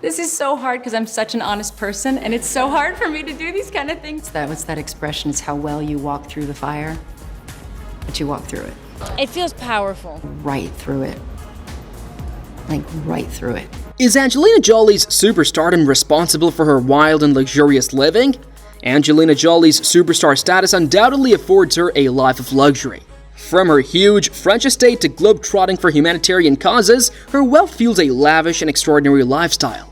This is so hard because I'm such an honest person, and it's so hard for me to do these kind of things. What's that expression? It's how well you walk through the fire. But you walk through it. It feels powerful. Right through it. Like, right through it. Is Angelina Jolie's superstardom responsible for her wild and luxurious living? Angelina Jolie's superstar status undoubtedly affords her a life of luxury. From her huge French estate to globetrotting for humanitarian causes, her wealth fuels a lavish and extraordinary lifestyle.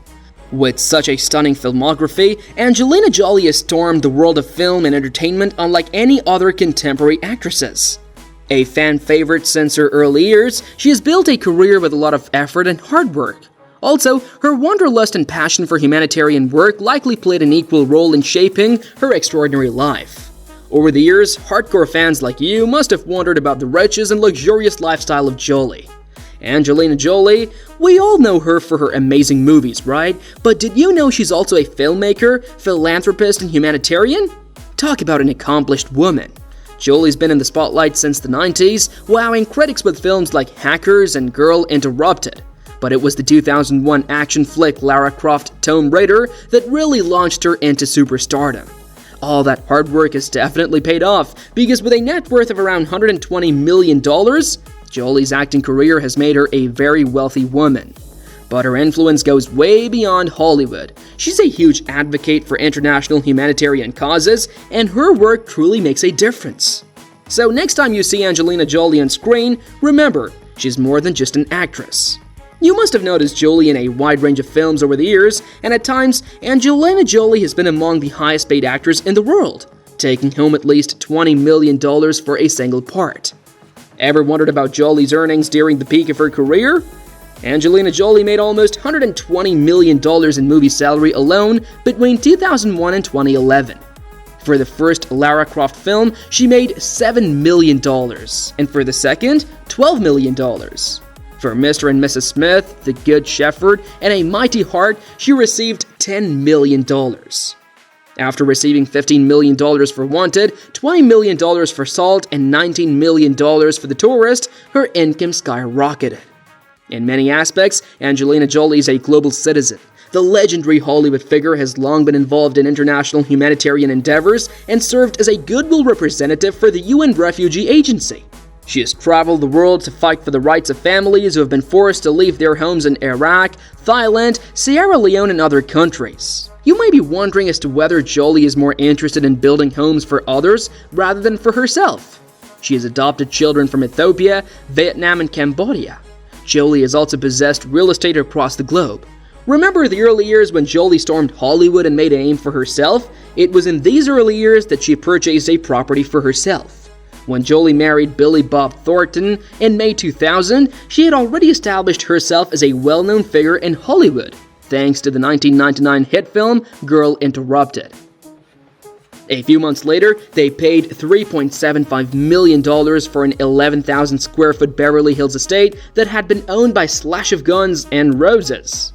With such a stunning filmography, Angelina Jolie has stormed the world of film and entertainment unlike any other contemporary actresses. A fan favorite since her early years, she has built a career with a lot of effort and hard work. Also, her wanderlust and passion for humanitarian work likely played an equal role in shaping her extraordinary life. Over the years, hardcore fans like you must have wondered about the riches and luxurious lifestyle of Jolie. Angelina Jolie, we all know her for her amazing movies, right? But did you know she's also a filmmaker, philanthropist, and humanitarian? Talk about an accomplished woman. Jolie's been in the spotlight since the 90s, wowing critics with films like Hackers and Girl Interrupted. But it was the 2001 action flick Lara Croft Tomb Raider that really launched her into superstardom. All that hard work has definitely paid off, because with a net worth of around $120 million, Jolie's acting career has made her a very wealthy woman. But her influence goes way beyond Hollywood. She's a huge advocate for international humanitarian causes, and her work truly makes a difference. So next time you see Angelina Jolie on screen, remember, she's more than just an actress. You must have noticed Jolie in a wide range of films over the years, and at times, Angelina Jolie has been among the highest paid actors in the world, taking home at least $20 million for a single part. Ever wondered about Jolie's earnings during the peak of her career? Angelina Jolie made almost $120 million in movie salary alone between 2001 and 2011. For the first Lara Croft film, she made $7 million, and for the second, $12 million. For Mr. and Mrs. Smith, The Good Shepherd, and A Mighty Heart, she received $10 million. After receiving $15 million for Wanted, $20 million for Salt, and $19 million for The Tourist, her income skyrocketed. In many aspects, Angelina Jolie is a global citizen. The legendary Hollywood figure has long been involved in international humanitarian endeavors and served as a goodwill representative for the UN Refugee Agency. She has traveled the world to fight for the rights of families who have been forced to leave their homes in Iraq, Thailand, Sierra Leone, and other countries. You may be wondering as to whether Jolie is more interested in building homes for others rather than for herself. She has adopted children from Ethiopia, Vietnam, and Cambodia. Jolie has also possessed real estate across the globe. Remember the early years when Jolie stormed Hollywood and made a name for herself? It was in these early years that she purchased a property for herself. When Jolie married Billy Bob Thornton in May 2000, she had already established herself as a well-known figure in Hollywood, thanks to the 1999 hit film Girl Interrupted. A few months later, they paid $3.75 million for an 11,000 square foot Beverly Hills estate that had been owned by Slash of Guns and Roses.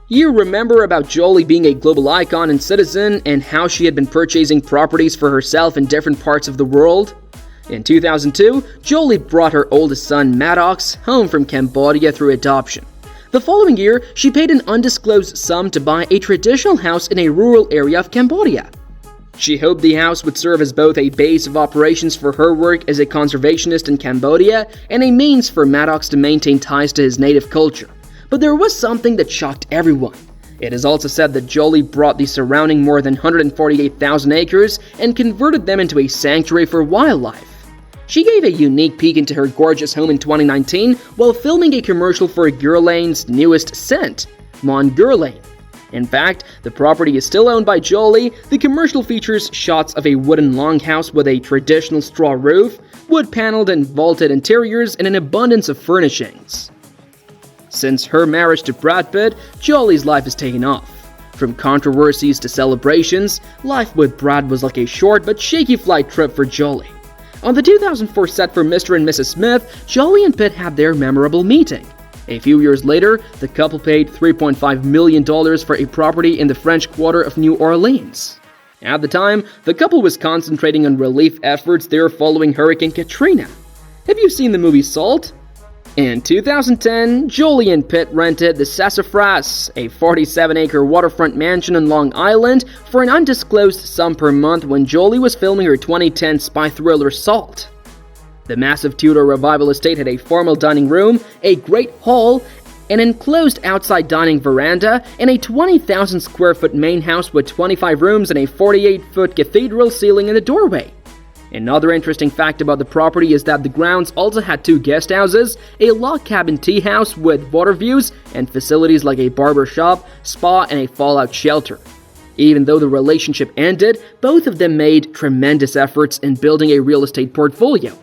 You remember about Jolie being a global icon and citizen, and how she had been purchasing properties for herself in different parts of the world? In 2002, Jolie brought her oldest son, Maddox, home from Cambodia through adoption. The following year, she paid an undisclosed sum to buy a traditional house in a rural area of Cambodia. She hoped the house would serve as both a base of operations for her work as a conservationist in Cambodia and a means for Maddox to maintain ties to his native culture. But there was something that shocked everyone. It is also said that Jolie brought the surrounding more than 148,000 acres and converted them into a sanctuary for wildlife. She gave a unique peek into her gorgeous home in 2019 while filming a commercial for Guerlain's newest scent, Mon Guerlain. In fact, the property is still owned by Jolie. The commercial features shots of a wooden longhouse with a traditional straw roof, wood-paneled and vaulted interiors, and an abundance of furnishings. Since her marriage to Brad Pitt, Jolie's life has taken off. From controversies to celebrations, life with Brad was like a short but shaky flight trip for Jolie. On the 2004 set for Mr. and Mrs. Smith, Jolie and Pitt had their memorable meeting. A few years later, the couple paid $3.5 million for a property in the French Quarter of New Orleans. At the time, the couple was concentrating on relief efforts there following Hurricane Katrina. Have you seen the movie Salt? In 2010, Jolie and Pitt rented the Sassafras, a 47-acre waterfront mansion on Long Island, for an undisclosed sum per month when Jolie was filming her 2010 spy thriller Salt. The massive Tudor Revival estate had a formal dining room, a great hall, an enclosed outside dining veranda, and a 20,000 square foot main house with 25 rooms and a 48-foot cathedral ceiling in the doorway. Another interesting fact about the property is that the grounds also had 2 guest houses, a log cabin tea house with water views, and facilities like a barber shop, spa, and a fallout shelter. Even though the relationship ended, both of them made tremendous efforts in building a real estate portfolio.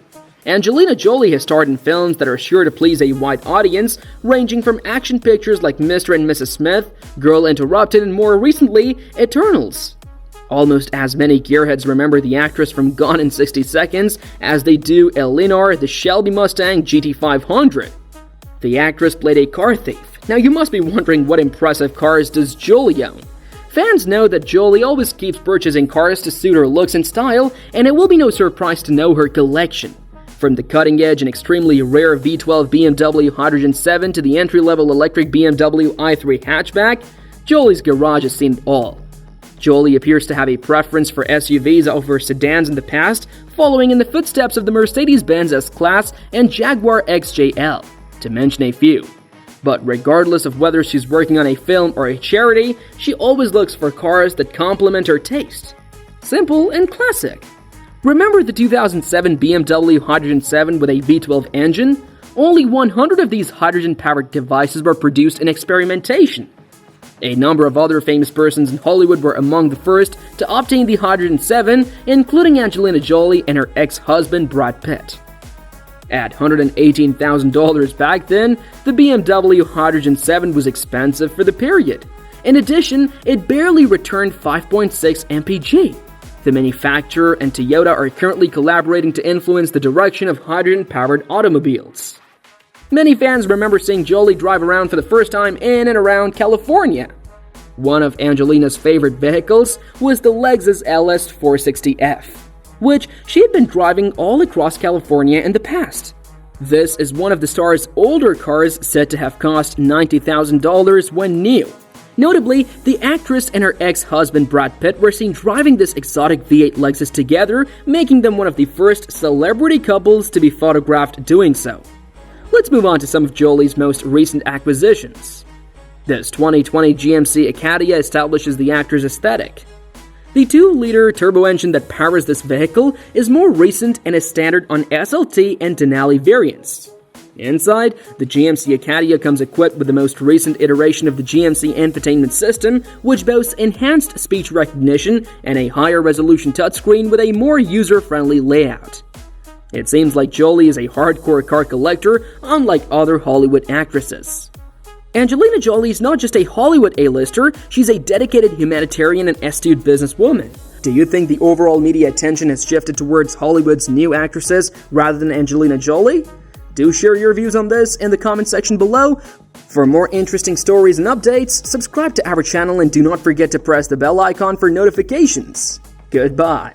Angelina Jolie has starred in films that are sure to please a wide audience, ranging from action pictures like Mr. and Mrs. Smith, Girl Interrupted, and more recently, Eternals. Almost as many gearheads remember the actress from Gone in 60 Seconds as they do Eleanor, the Shelby Mustang GT500. The actress played a car thief. Now you must be wondering, what impressive cars does Jolie own? Fans know that Jolie always keeps purchasing cars to suit her looks and style, and it will be no surprise to know her collection. From the cutting-edge and extremely rare V12 BMW Hydrogen 7 to the entry-level electric BMW i3 hatchback, Jolie's garage has seen it all. Jolie appears to have a preference for SUVs over sedans in the past, following in the footsteps of the Mercedes-Benz S-Class and Jaguar XJL, to mention a few. But regardless of whether she's working on a film or a charity, she always looks for cars that complement her taste. Simple and classic. Remember the 2007 BMW Hydrogen 7 with a V12 engine? Only 100 of these hydrogen-powered devices were produced in experimentation. A number of other famous persons in Hollywood were among the first to obtain the Hydrogen 7, including Angelina Jolie and her ex-husband Brad Pitt. At $118,000 back then, the BMW Hydrogen 7 was expensive for the period. In addition, it barely returned 5.6 mpg. The manufacturer and Toyota are currently collaborating to influence the direction of hydrogen-powered automobiles. Many fans remember seeing Jolie drive around for the first time in and around California. One of Angelina's favorite vehicles was the Lexus LS 460F, which she had been driving all across California in the past. This is one of the star's older cars, said to have cost $90,000 when new. Notably, the actress and her ex-husband Brad Pitt were seen driving this exotic V8 Lexus together, making them one of the first celebrity couples to be photographed doing so. Let's move on to some of Jolie's most recent acquisitions. This 2020 GMC Acadia establishes the actor's aesthetic. The 2-liter turbo engine that powers this vehicle is more recent and is standard on SLT and Denali variants. Inside, the GMC Acadia comes equipped with the most recent iteration of the GMC infotainment system, which boasts enhanced speech recognition and a higher resolution touchscreen with a more user-friendly layout. It seems like Jolie is a hardcore car collector, unlike other Hollywood actresses. Angelina Jolie is not just a Hollywood A-lister, she's a dedicated humanitarian and astute businesswoman. Do you think the overall media attention has shifted towards Hollywood's new actresses rather than Angelina Jolie? Do share your views on this in the comment section below. For more interesting stories and updates, subscribe to our channel and do not forget to press the bell icon for notifications. Goodbye.